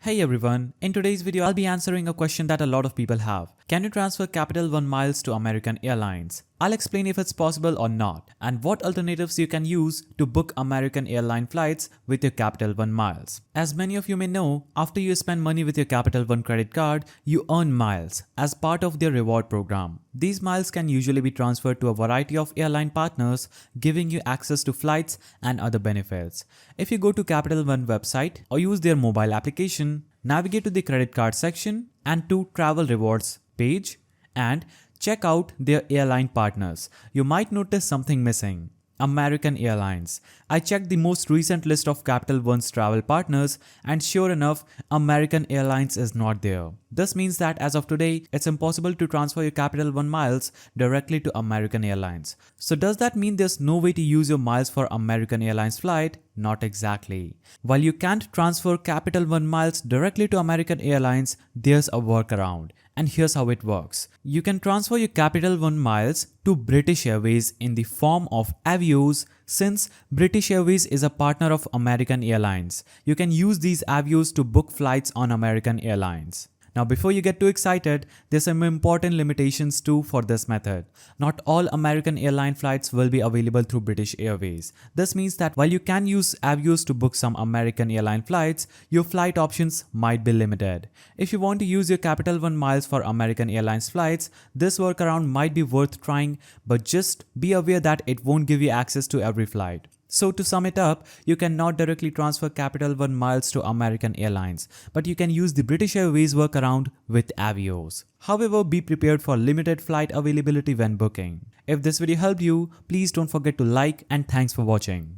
Hey everyone, in today's video I'll be answering a question that a lot of people have. Can you transfer Capital One miles to American Airlines? I'll explain if it's possible or not and what alternatives you can use to book American airline flights with your Capital One miles. As many of you may know, after you spend money with your Capital One credit card, you earn miles as part of their reward program. These miles can usually be transferred to a variety of airline partners, giving you access to flights and other benefits. If you go to Capital One website or use their mobile application, navigate to the credit card section and to travel rewards page and check out their airline partners. You might notice something missing. American Airlines. I checked the most recent list of Capital One's travel partners and sure enough, American Airlines is not there. This means that as of today, it's impossible to transfer your Capital One miles directly to American Airlines. So does that mean there's no way to use your miles for American Airlines flight? Not exactly. While you can't transfer Capital One miles directly to American Airlines, there's a workaround. And here's how it works. You can transfer your Capital One miles to British Airways in the form of Avios. Since British Airways is a partner of American Airlines, you can use these Avios to book flights on American Airlines. Now before you get too excited, there's some important limitations too for this method. Not all American airline flights will be available through British Airways. This means that while you can use Avios to book some American airline flights, your flight options might be limited. If you want to use your Capital One miles for American Airlines flights, this workaround might be worth trying, but just be aware that it won't give you access to every flight. So to sum it up, you cannot directly transfer Capital One miles to American Airlines, but you can use the British Airways workaround with Avios. However, be prepared for limited flight availability when booking. If this video helped you, please don't forget to like and thanks for watching.